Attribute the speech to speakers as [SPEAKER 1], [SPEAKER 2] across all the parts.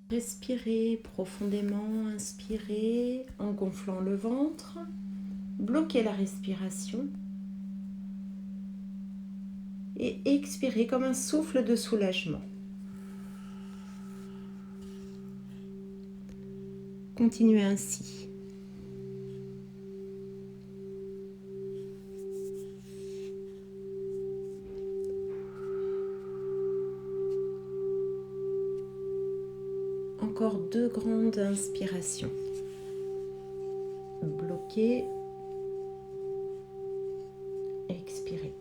[SPEAKER 1] Respirez profondément, inspirez en gonflant le ventre, bloquez la respiration et expirez comme un souffle de soulagement. Continuez ainsi. Encore 2 grandes inspirations. Bloquez, expirez.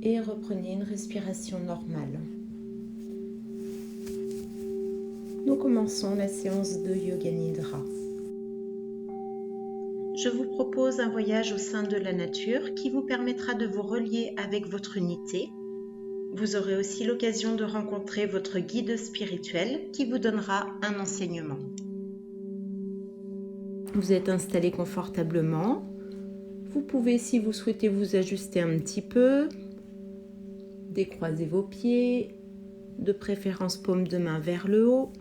[SPEAKER 1] Et reprenez une respiration normale. Nous commençons la séance de Yoga Nidra. Je vous propose un voyage au sein de la nature qui vous permettra de vous relier avec votre unité. Vous aurez aussi l'occasion de rencontrer votre guide spirituel qui vous donnera un enseignement. Vous êtes installé confortablement. Vous pouvez, si vous souhaitez, vous ajuster un petit peu. Décroisez vos pieds, de préférence paume de main vers le haut.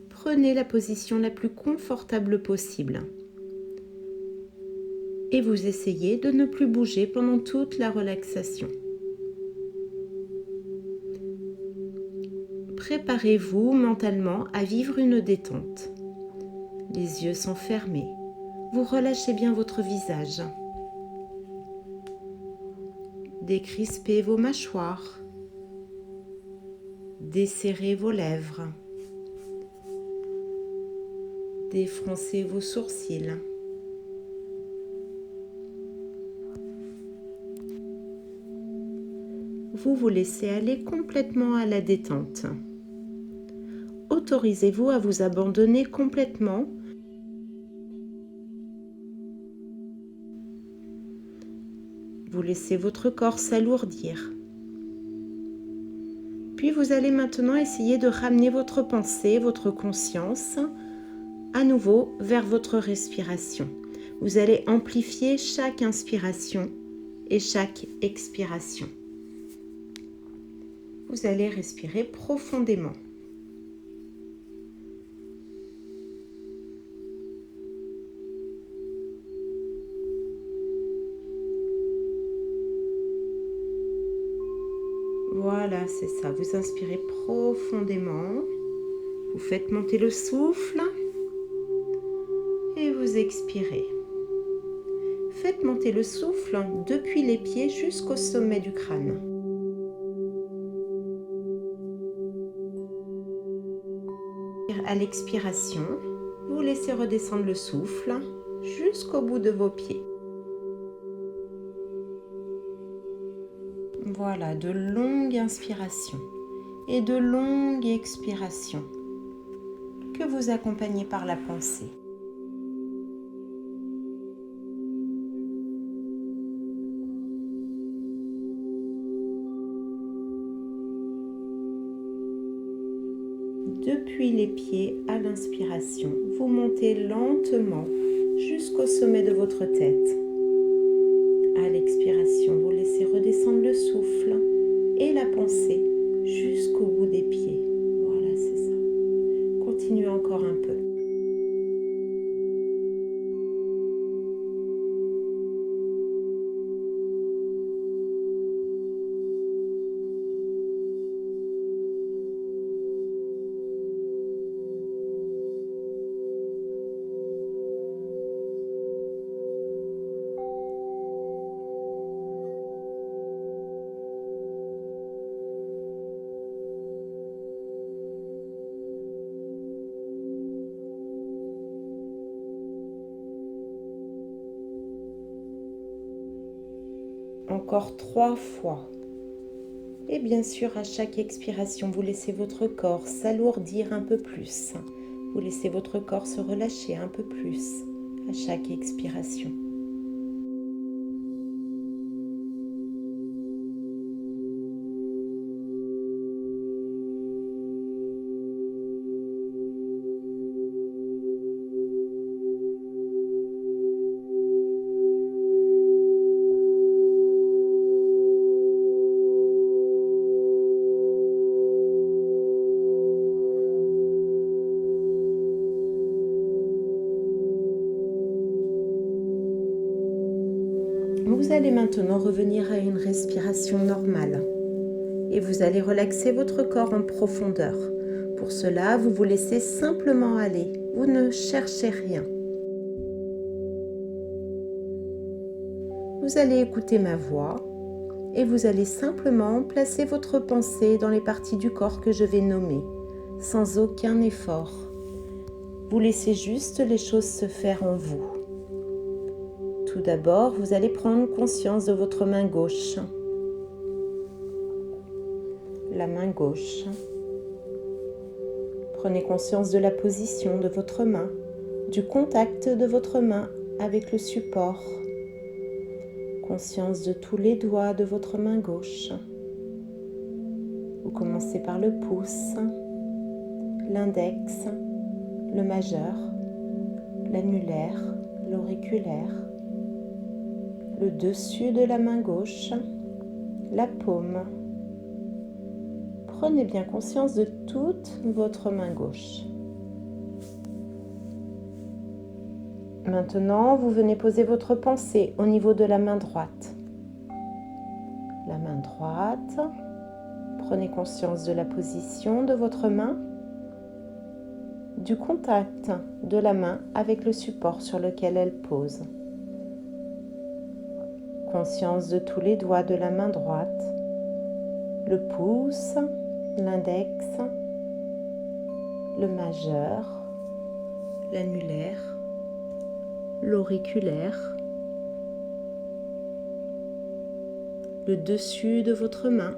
[SPEAKER 1] Prenez la position la plus confortable possible. Et vous essayez de ne plus bouger pendant toute la relaxation. Préparez-vous mentalement à vivre une détente. Les yeux sont fermés. Vous relâchez bien votre visage. Décrispez vos mâchoires. Desserrez vos lèvres. Défroncez vos sourcils. Vous vous laissez aller complètement à la détente. Autorisez-vous à vous abandonner complètement. Vous laissez votre corps s'alourdir. Puis vous allez maintenant essayer de ramener votre pensée, votre conscience, à nouveau vers votre respiration. Vous allez amplifier chaque inspiration et chaque expiration. Vous allez respirer profondément. Voilà, c'est ça. Vous inspirez profondément. Vous faites monter le souffle. Et vous expirez. Faites monter le souffle depuis les pieds jusqu'au sommet du crâne. À l'expiration, vous laissez redescendre le souffle jusqu'au bout de vos pieds. Voilà, de longues inspirations et de longues expirations que vous accompagnez par la pensée. Depuis les pieds à l'inspiration, vous montez lentement jusqu'au sommet de votre tête. À l'expiration, vous laissez redescendre le souffle et la pensée jusqu'au bout des pieds. Voilà, c'est ça. Continuez encore un peu. Encore 3 fois. Et bien sûr, à chaque expiration, vous laissez votre corps s'alourdir un peu plus. Vous laissez votre corps se relâcher un peu plus à chaque expiration. Vous allez maintenant revenir à une respiration normale et vous allez relaxer votre corps en profondeur. Pour cela, vous vous laissez simplement aller. Vous ne cherchez rien. Vous allez écouter ma voix et vous allez simplement placer votre pensée dans les parties du corps que je vais nommer, sans aucun effort. Vous laissez juste les choses se faire en vous. Tout d'abord, vous allez prendre conscience de votre main gauche. La main gauche. Prenez conscience de la position de votre main, du contact de votre main avec le support. Conscience de tous les doigts de votre main gauche. Vous commencez par le pouce, l'index, le majeur, l'annulaire, l'auriculaire, le dessus de la main gauche, la paume. Prenez bien conscience de toute votre main gauche. Maintenant, vous venez poser votre pensée au niveau de la main droite. La main droite, prenez conscience de la position de votre main, du contact de la main avec le support sur lequel elle pose. Conscience de tous les doigts de la main droite, le pouce, l'index, le majeur, l'annulaire, l'auriculaire, le dessus de votre main,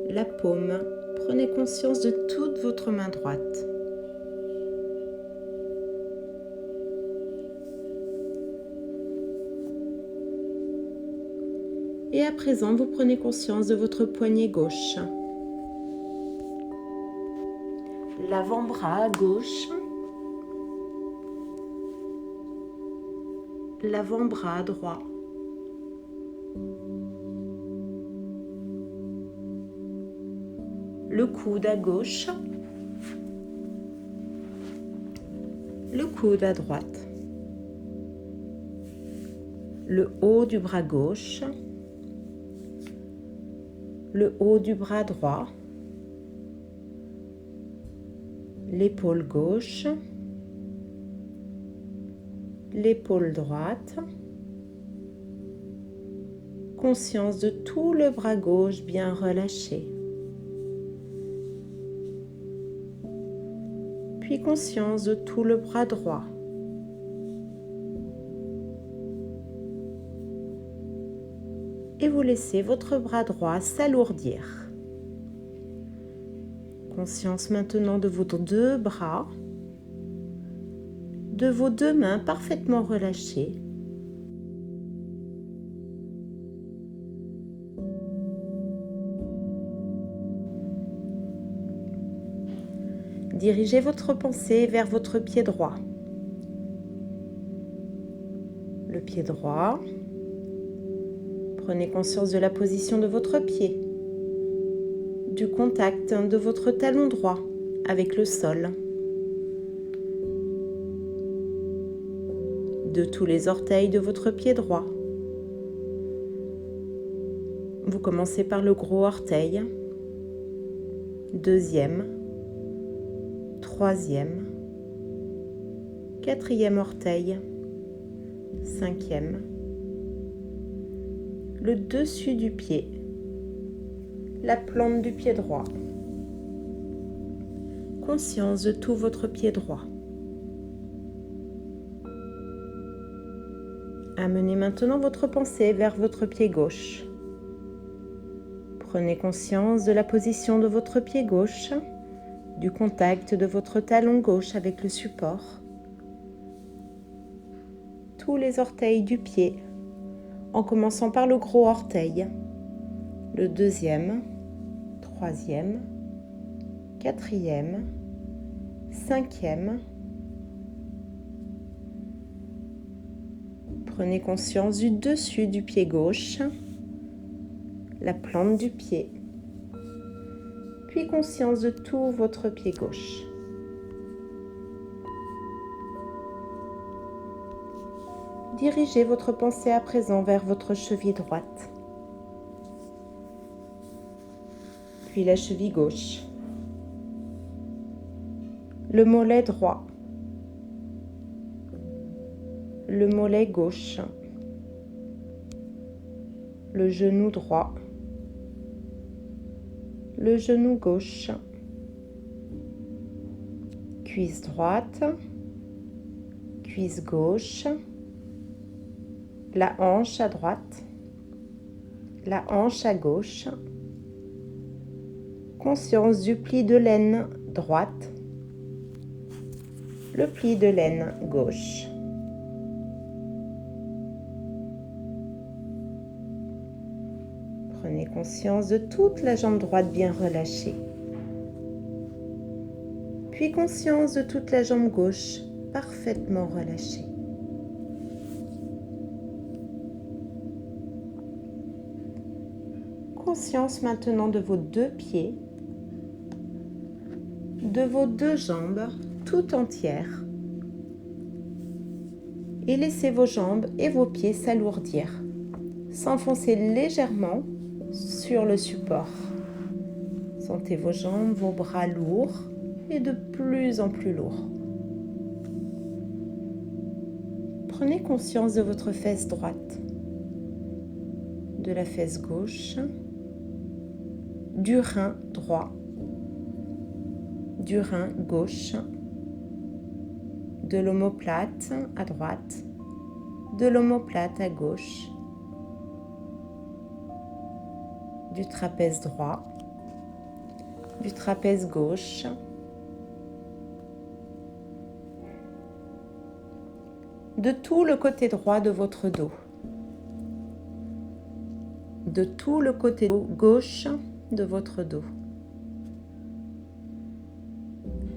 [SPEAKER 1] la paume. Prenez conscience de toute votre main droite. Et à présent, vous prenez conscience de votre poignet gauche. L'avant-bras gauche. L'avant-bras droit. Le coude à gauche. Le coude à droite. Le haut du bras gauche. Le haut du bras droit. L'épaule gauche. L'épaule droite. Conscience de tout le bras gauche bien relâché. Puis conscience de tout le bras droit. Et vous laissez votre bras droit s'alourdir. Conscience maintenant de vos deux bras, de vos deux mains parfaitement relâchées. Dirigez votre pensée vers votre pied droit. Le pied droit. Prenez conscience de la position de votre pied, du contact de votre talon droit avec le sol, de tous les orteils de votre pied droit. Vous commencez par le gros orteil, deuxième, troisième, quatrième orteil, cinquième, le dessus du pied, la plante du pied droit. Conscience de tout votre pied droit. Amenez maintenant votre pensée vers votre pied gauche. Prenez conscience de la position de votre pied gauche, du contact de votre talon gauche avec le support, tous les orteils du pied, en commençant par le gros orteil, le deuxième, troisième, quatrième, cinquième. Prenez conscience du dessus du pied gauche, la plante du pied, puis conscience de tout votre pied gauche. Dirigez votre pensée à présent vers votre cheville droite, puis la cheville gauche, le mollet droit, le mollet gauche, le genou droit, le genou gauche, cuisse droite, cuisse gauche, la hanche à droite, la hanche à gauche, conscience du pli de l'aine droite, le pli de l'aine gauche. Prenez conscience de toute la jambe droite bien relâchée. Puis conscience de toute la jambe gauche parfaitement relâchée. Conscience maintenant de vos deux pieds, de vos deux jambes tout entières. Et laissez vos jambes et vos pieds s'alourdir, s'enfoncer légèrement sur le support. Sentez vos jambes, vos bras lourds et de plus en plus lourds. Prenez conscience de votre fesse droite, de la fesse gauche, du rein droit, du rein gauche, de l'omoplate à droite, de l'omoplate à gauche, du trapèze droit, du trapèze gauche, de tout le côté droit de votre dos, de tout le côté gauche de votre dos.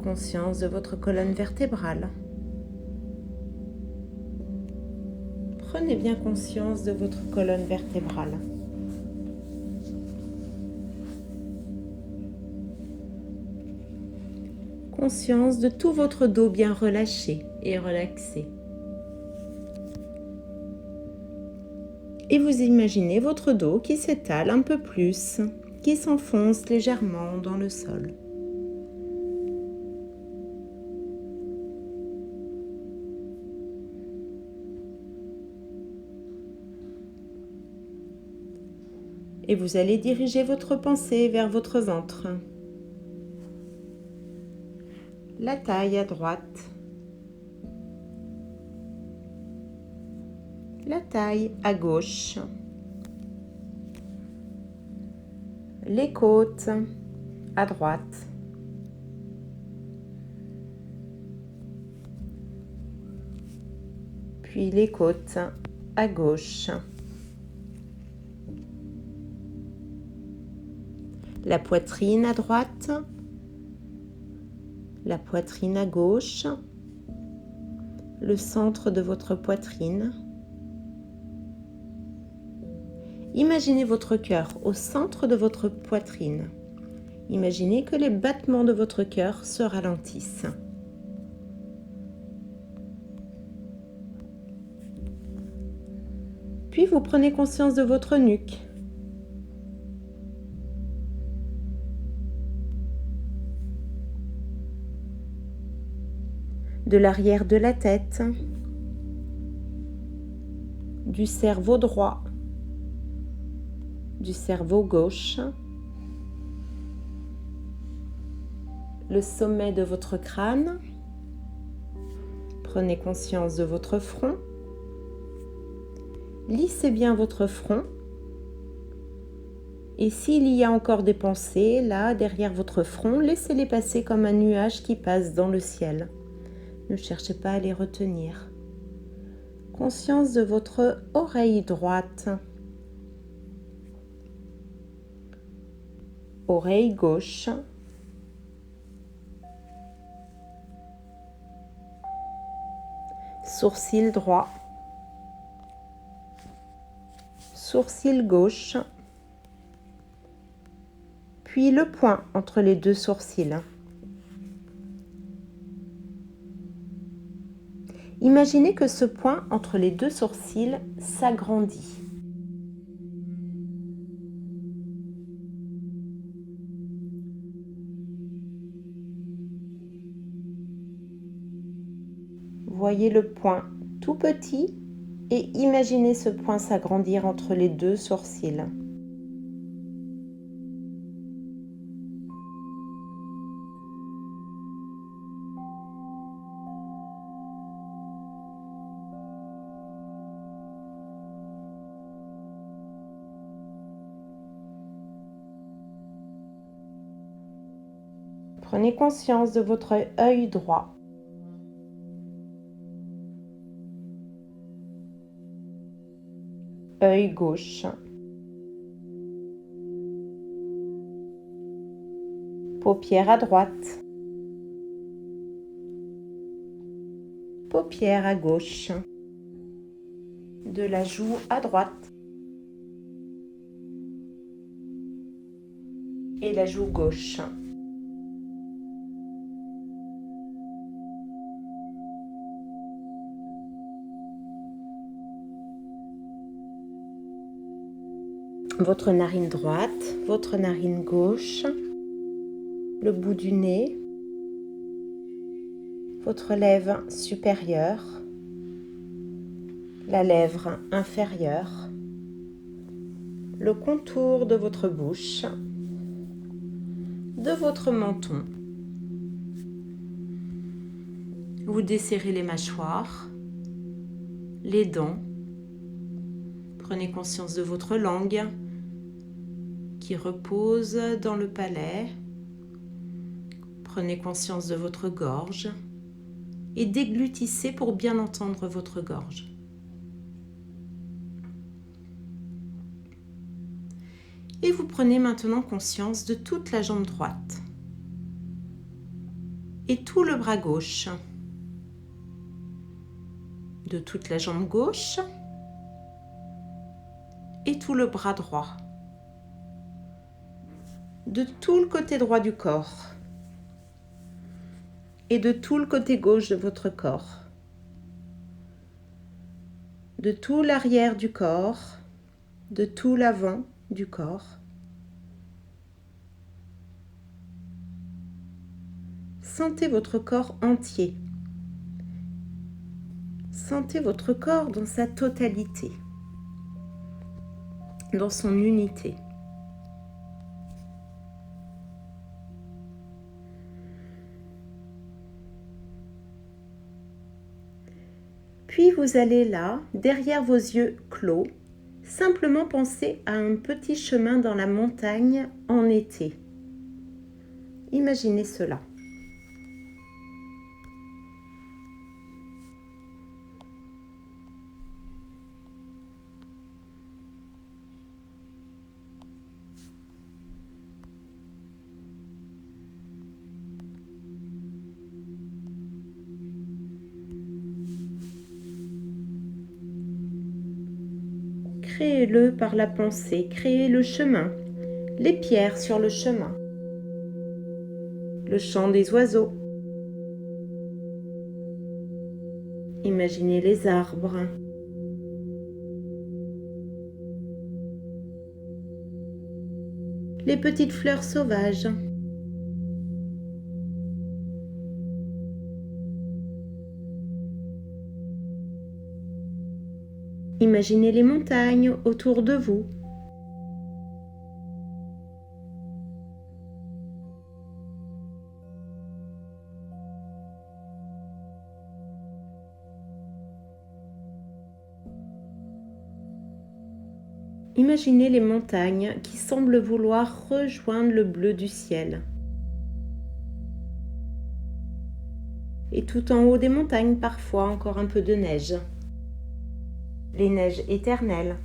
[SPEAKER 1] Conscience de votre colonne vertébrale. Prenez bien conscience de votre colonne vertébrale. Conscience de tout votre dos bien relâché et relaxé. Et vous imaginez votre dos qui s'étale un peu plus, qui s'enfonce légèrement dans le sol. Et vous allez diriger votre pensée vers votre ventre. La taille à droite. La taille à gauche. Les côtes à droite. Puis les côtes à gauche. La poitrine à droite, la poitrine à gauche, le centre de votre poitrine. Imaginez votre cœur au centre de votre poitrine. Imaginez que les battements de votre cœur se ralentissent. Puis vous prenez conscience de votre nuque. De l'arrière de la tête, du cerveau droit, du cerveau gauche, le sommet de votre crâne. Prenez conscience de votre front. Lissez bien votre front. Et s'il y a encore des pensées là derrière votre front, laissez-les passer comme un nuage qui passe dans le ciel. Ne cherchez pas à les retenir. Conscience de votre oreille droite. Oreille gauche. Sourcil droit. Sourcil gauche. Puis le point entre les deux sourcils. Imaginez que ce point entre les deux sourcils s'agrandit. Voyez le point tout petit et imaginez ce point s'agrandir entre les deux sourcils. Prenez conscience de votre œil droit. Œil gauche. Paupière à droite. Paupière à gauche. De la joue à droite. Et la joue gauche. Votre narine droite, votre narine gauche, le bout du nez, votre lèvre supérieure, la lèvre inférieure, le contour de votre bouche, de votre menton. Vous desserrez les mâchoires, les dents. Prenez conscience de votre langue qui repose dans le palais. Prenez conscience de votre gorge et déglutissez pour bien entendre votre gorge. Et vous prenez maintenant conscience de toute la jambe droite et tout le bras gauche, de toute la jambe gauche et tout le bras droit, de tout le côté droit du corps et de tout le côté gauche de votre corps, de tout l'arrière du corps, de tout l'avant du corps. Sentez votre corps entier. Sentez votre corps dans sa totalité, dans son unité. Puis vous allez là, derrière vos yeux clos, simplement penser à un petit chemin dans la montagne en été. Imaginez cela. Créez-le par la pensée, créez le chemin, les pierres sur le chemin, le chant des oiseaux. Imaginez les arbres. Les petites fleurs sauvages. Imaginez les montagnes autour de vous. Imaginez les montagnes qui semblent vouloir rejoindre le bleu du ciel. Et tout en haut des montagnes, parfois encore un peu de neige. Les neiges éternelles.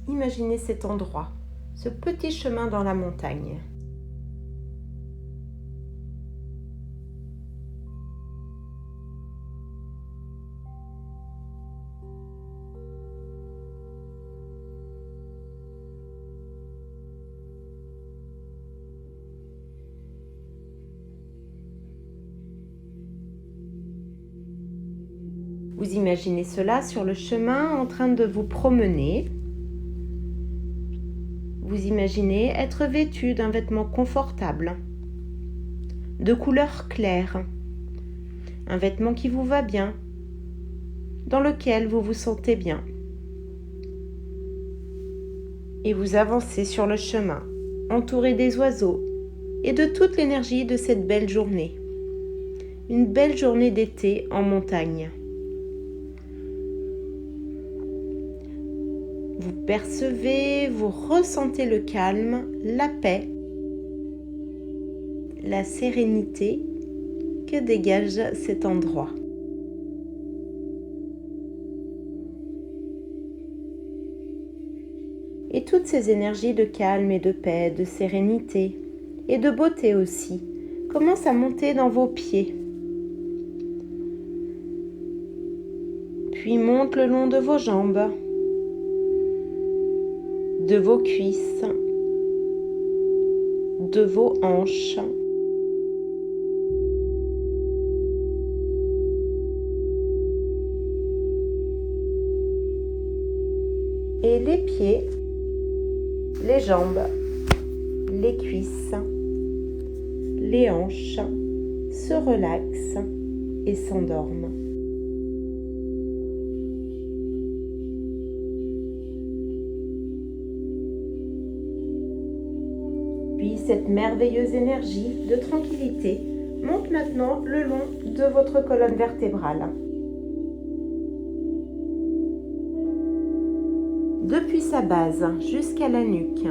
[SPEAKER 1] Imaginez cet endroit, ce petit chemin dans la montagne. Vous imaginez cela sur le chemin en train de vous promener. Vous imaginez être vêtu d'un vêtement confortable, de couleur claire, un vêtement qui vous va bien, dans lequel vous vous sentez bien. Et vous avancez sur le chemin, entouré des oiseaux et de toute l'énergie de cette belle journée. Une belle journée d'été en montagne. Vous percevez, vous ressentez le calme, la paix, la sérénité que dégage cet endroit. Et toutes ces énergies de calme et de paix, de sérénité et de beauté aussi commencent à monter dans vos pieds. Puis montent le long de vos jambes, de vos cuisses, de vos hanches, et les pieds, les jambes, les cuisses, les hanches se relaxent et s'endorment. Puis cette merveilleuse énergie de tranquillité monte maintenant le long de votre colonne vertébrale. Depuis sa base jusqu'à la nuque.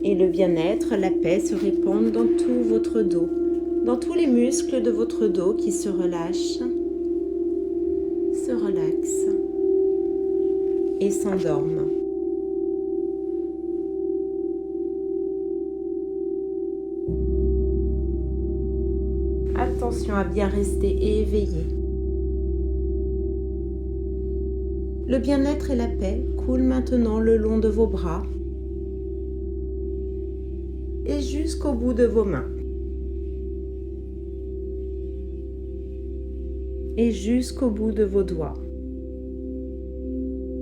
[SPEAKER 1] Et le bien-être, la paix se répandent dans tout votre dos, dans tous les muscles de votre dos qui se relâchent, se relaxent et s'endorment. Attention à bien rester éveillé. Le bien-être et la paix coulent maintenant le long de vos bras et jusqu'au bout de vos mains. Et jusqu'au bout de vos doigts.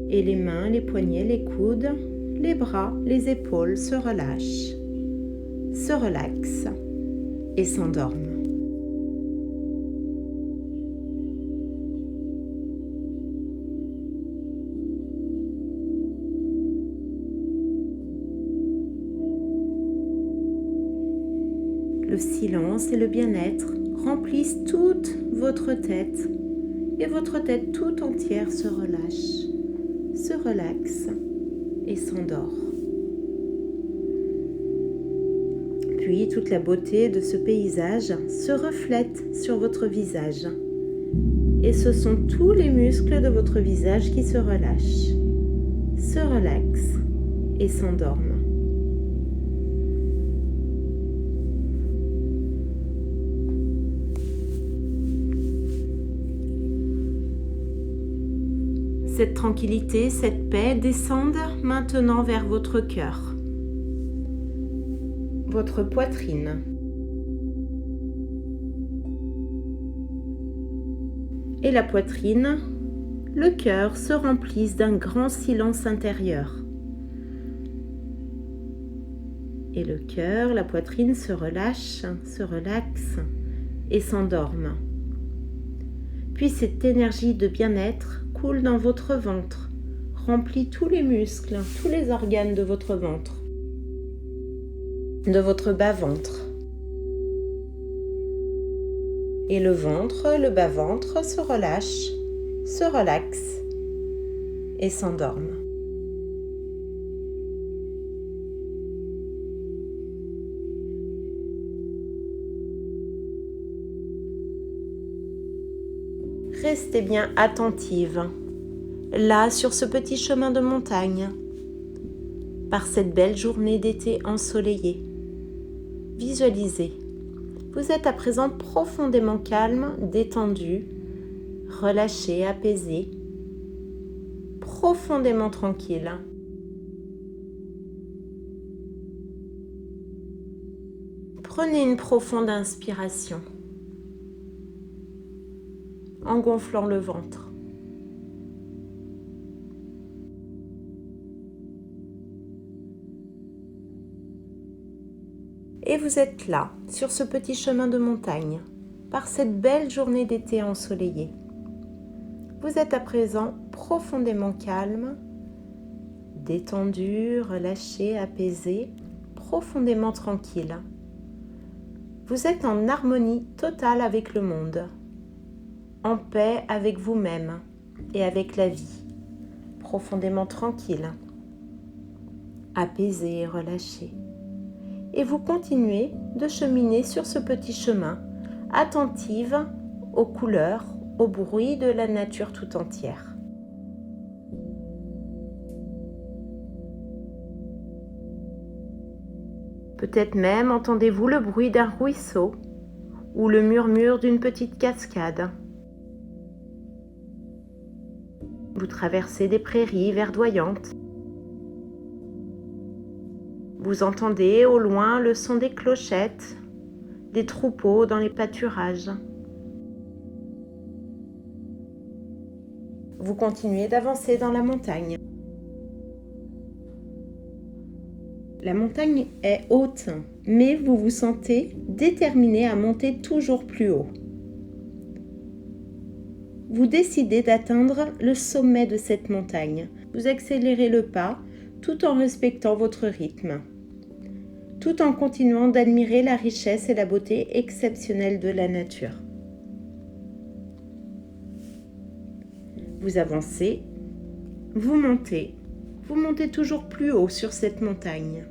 [SPEAKER 1] Et les mains, les poignets, les coudes, les bras, les épaules se relâchent, se relaxent et s'endorment. Le silence et le bien-être remplissent toute votre tête et votre tête tout entière se relâche, se relaxe et s'endort. Puis toute la beauté de ce paysage se reflète sur votre visage et ce sont tous les muscles de votre visage qui se relâchent, se relaxent et s'endorment. Cette tranquillité, cette paix descendent maintenant vers votre cœur, votre poitrine. Et la poitrine, le cœur se remplissent d'un grand silence intérieur. Et le cœur, la poitrine se relâchent, se relaxent et s'endorment. Puis cette énergie de bien-être coule dans votre ventre, remplit tous les muscles, tous les organes de votre ventre, de votre bas-ventre. Et le ventre, le bas-ventre se relâche, se relaxe et s'endorme. Restez bien attentive, là sur ce petit chemin de montagne, par cette belle journée d'été ensoleillée. Visualisez, vous êtes à présent profondément calme, détendu, relâché, apaisé, profondément tranquille. Prenez une profonde inspiration. en gonflant le ventre. Et vous êtes là, sur ce petit chemin de montagne, par cette belle journée d'été ensoleillée. Vous êtes à présent profondément calme, détendu, relâché, apaisé, profondément tranquille. Vous êtes en harmonie totale avec le monde, en paix avec vous-même et avec la vie, profondément tranquille, apaisé et relâché. Et vous continuez de cheminer sur ce petit chemin, attentive aux couleurs, au bruit de la nature tout entière. Peut-être même entendez-vous le bruit d'un ruisseau ou le murmure d'une petite cascade. Vous traversez des prairies verdoyantes. Vous entendez au loin le son des clochettes, des troupeaux dans les pâturages. Vous continuez d'avancer dans la montagne. La montagne est haute, mais vous vous sentez déterminé à monter toujours plus haut. Vous décidez d'atteindre le sommet de cette montagne. Vous accélérez le pas tout en respectant votre rythme, tout en continuant d'admirer la richesse et la beauté exceptionnelle de la nature. Vous avancez, vous montez toujours plus haut sur cette montagne.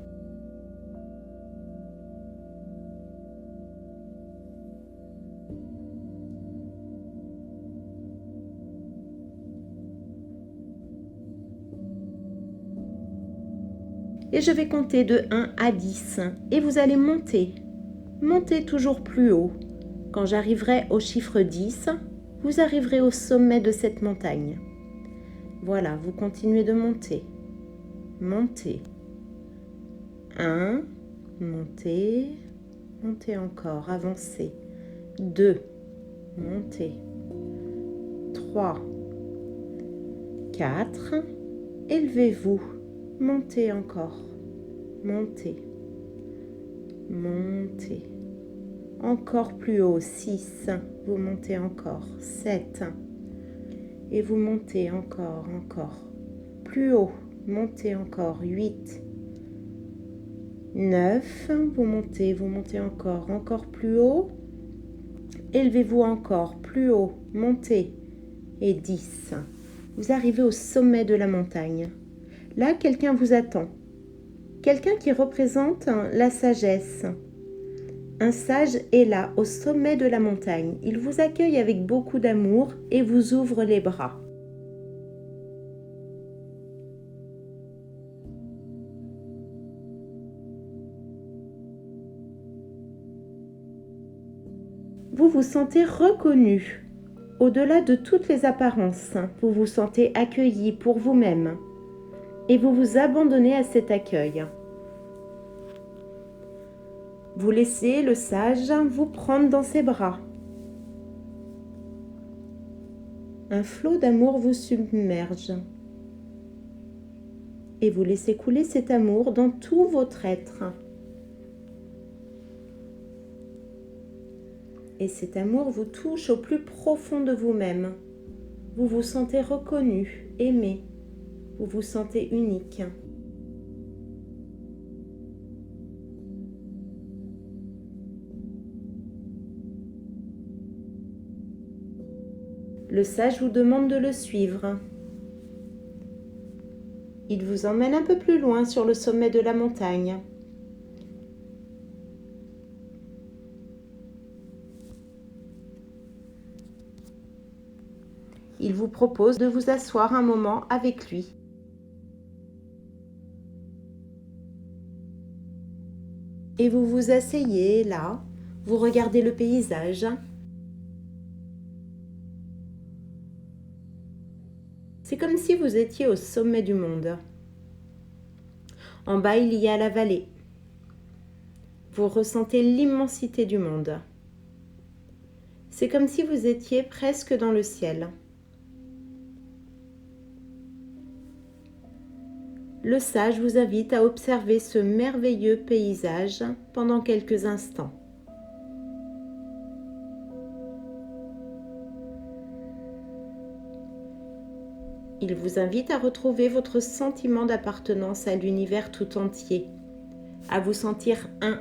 [SPEAKER 1] Et je vais compter de 1 à 10 et vous allez monter toujours plus haut. Quand j'arriverai au chiffre 10, vous arriverez au sommet de cette montagne. Voilà, vous continuez de monter. 1, montez encore, avancez. 2, montez. 3, 4, élevez-vous. Montez encore, montez, encore plus haut, 6, vous montez encore, 7, et vous montez encore, plus haut, montez encore, 8, 9, vous montez encore plus haut, élevez-vous encore, plus haut, montez, et 10, vous arrivez au sommet de la montagne. Là, quelqu'un vous attend. Quelqu'un qui représente la sagesse. Un sage est là, au sommet de la montagne. Il vous accueille avec beaucoup d'amour et vous ouvre les bras. Vous vous sentez reconnu. Au-delà de toutes les apparences, vous vous sentez accueilli pour vous-même. Et vous vous abandonnez à cet accueil. Vous laissez le sage vous prendre dans ses bras. Un flot d'amour vous submerge. Et vous laissez couler cet amour dans tout votre être. Et cet amour vous touche au plus profond de vous-même. Vous vous sentez reconnu, aimé. Vous vous sentez unique. Le sage vous demande de le suivre. Il vous emmène un peu plus loin sur le sommet de la montagne. Il vous propose de vous asseoir un moment avec lui. Et vous vous asseyez là, vous regardez le paysage. C'est comme si vous étiez au sommet du monde. En bas, il y a la vallée. Vous ressentez l'immensité du monde. C'est comme si vous étiez presque dans le ciel. Le sage vous invite à observer ce merveilleux paysage pendant quelques instants. Il vous invite à retrouver votre sentiment d'appartenance à l'univers tout entier, à vous sentir un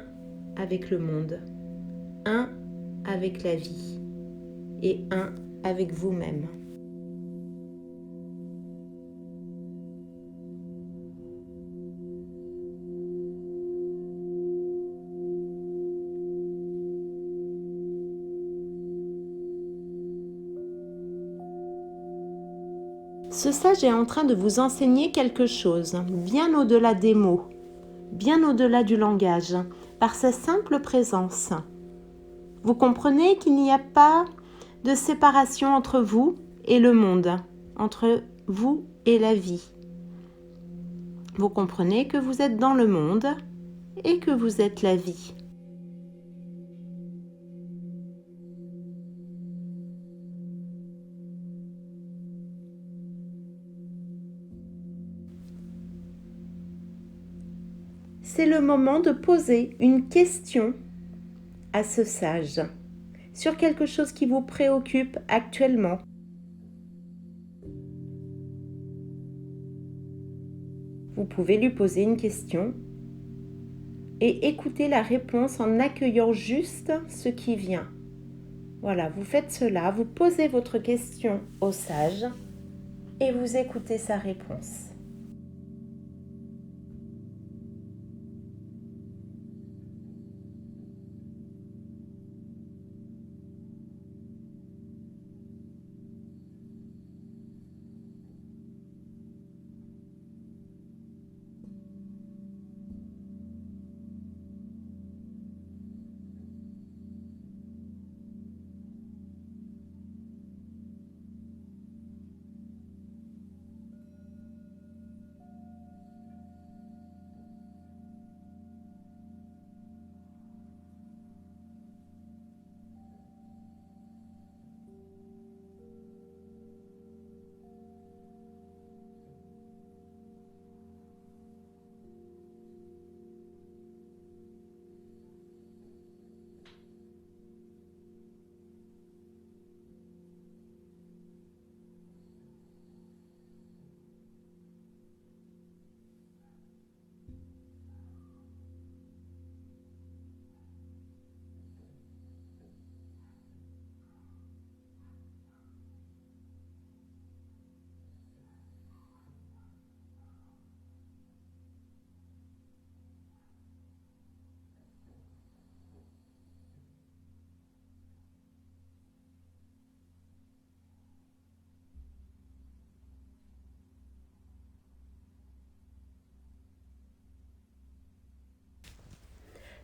[SPEAKER 1] avec le monde, un avec la vie et un avec vous-même. Ce sage est en train de vous enseigner quelque chose, bien au-delà des mots, bien au-delà du langage, par sa simple présence. Vous comprenez qu'il n'y a pas de séparation entre vous et le monde, entre vous et la vie. Vous comprenez que vous êtes dans le monde et que vous êtes la vie. C'est le moment de poser une question à ce sage sur quelque chose qui vous préoccupe actuellement. Vous pouvez lui poser une question et écouter la réponse en accueillant juste ce qui vient. Voilà, vous faites cela, vous posez votre question au sage et vous écoutez sa réponse.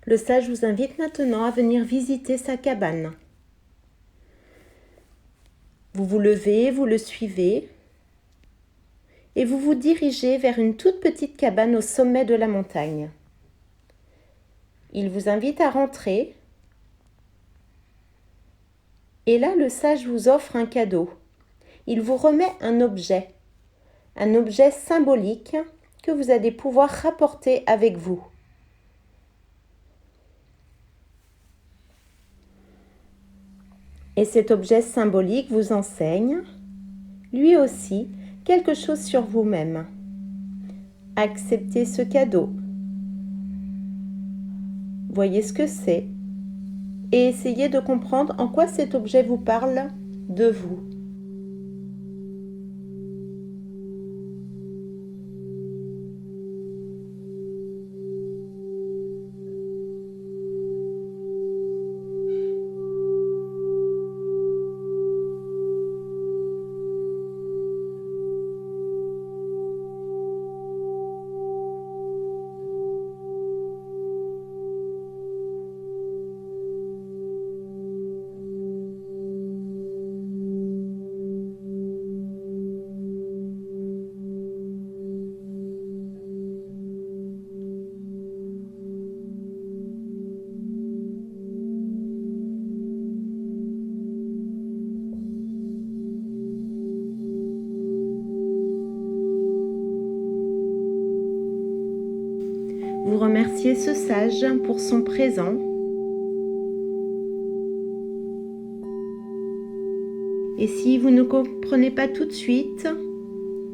[SPEAKER 1] Le sage vous invite maintenant à venir visiter sa cabane. Vous vous levez, vous le suivez et vous vous dirigez vers une toute petite cabane au sommet de la montagne. Il vous invite à rentrer et là le sage vous offre un cadeau. Il vous remet un objet symbolique que vous allez pouvoir rapporter avec vous. Et cet objet symbolique vous enseigne, lui aussi, quelque chose sur vous-même. Acceptez ce cadeau. Voyez ce que c'est et essayez de comprendre en quoi cet objet vous parle de vous. Vous remerciez ce sage pour son présent. Et si vous ne comprenez pas tout de suite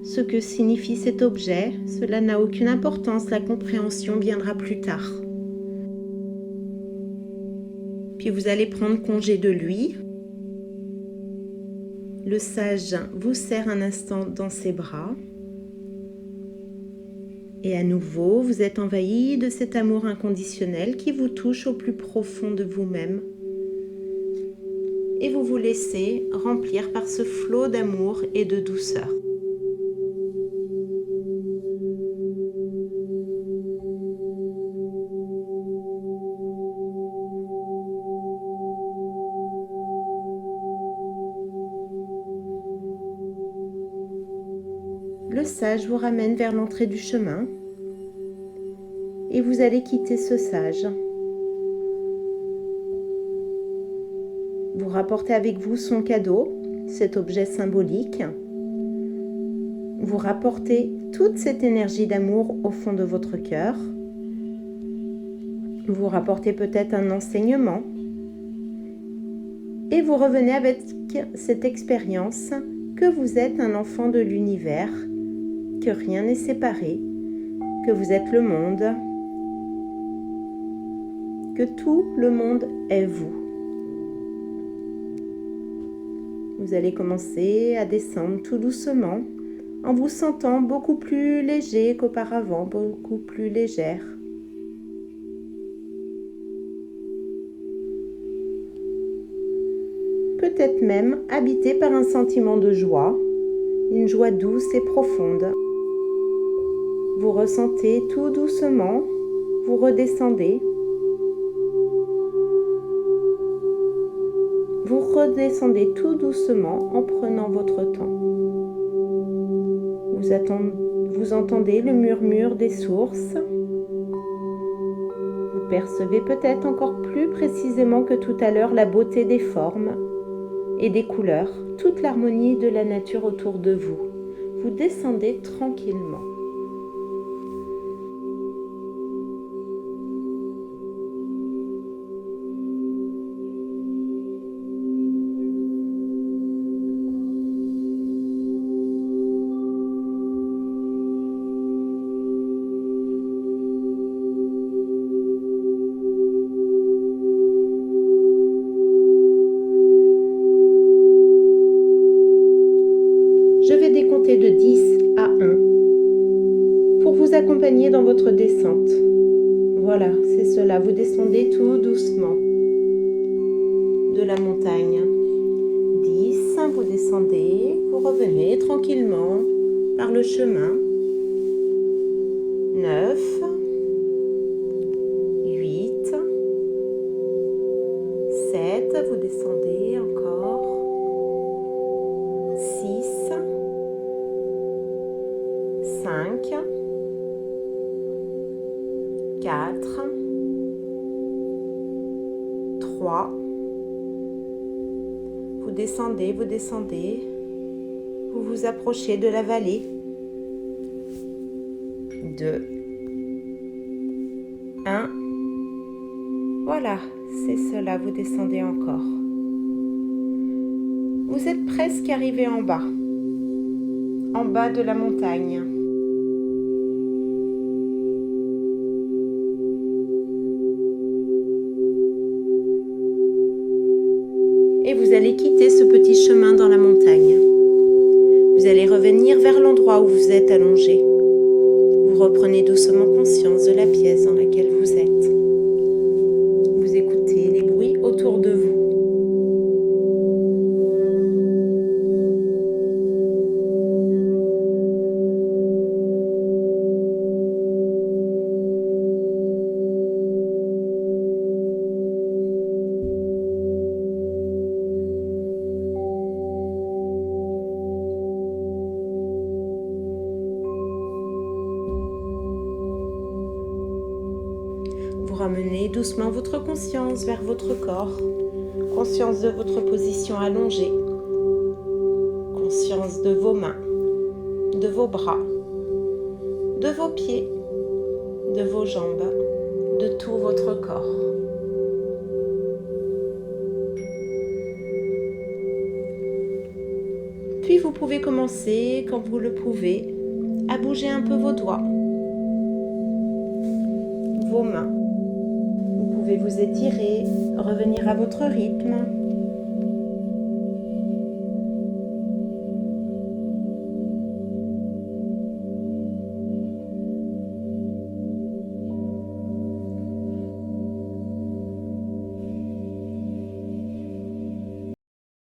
[SPEAKER 1] ce que signifie cet objet, cela n'a aucune importance, la compréhension viendra plus tard. Puis vous allez prendre congé de lui. Le sage vous serre un instant dans ses bras. Et à nouveau, vous êtes envahi de cet amour inconditionnel qui vous touche au plus profond de vous-même. Et vous vous laissez remplir par ce flot d'amour et de douceur. Le sage vous ramène vers l'entrée du chemin et vous allez quitter ce sage. Vous rapportez avec vous son cadeau, cet objet symbolique. Vous rapportez toute cette énergie d'amour au fond de votre cœur. Vous rapportez peut-être un enseignement. Et vous revenez avec cette expérience que vous êtes un enfant de l'univers, que rien n'est séparé, que vous êtes le monde, que tout le monde est vous. Vous allez commencer à descendre tout doucement en vous sentant beaucoup plus léger qu'auparavant, beaucoup plus légère. Peut-être même habité par un sentiment de joie, une joie douce et profonde. Vous ressentez tout doucement, vous redescendez. Vous redescendez tout doucement en prenant votre temps. Vous entendez le murmure des sources. Vous percevez peut-être encore plus précisément que tout à l'heure la beauté des formes et des couleurs, toute l'harmonie de la nature autour de vous. Vous descendez tranquillement. Je vais décompter de 10 à 1 pour vous accompagner dans votre descente. Voilà, c'est cela. Vous descendez tout doucement de la montagne. 10, vous descendez, vous revenez tranquillement par le chemin. 9, 8, 7, vous descendez encore. 6, 5, 4, 3, vous descendez, vous vous approchez de la vallée. 2, 1, voilà, c'est cela, vous descendez encore. Vous êtes presque arrivé en bas de la montagne. Et vous allez quitter ce petit chemin dans la montagne. Vous allez revenir vers l'endroit où vous êtes allongé. Vous reprenez doucement conscience de la pièce dans laquelle vous êtes. Vous écoutez les bruits autour de vous. Vous ramenez doucement votre conscience vers votre corps, conscience de votre position allongée, conscience de vos mains, de vos bras, de vos pieds, de vos jambes, de tout votre corps. Puis vous pouvez commencer, quand vous le pouvez, à bouger un peu vos doigts, vos mains. Vous pouvez vous étirer, revenir à votre rythme.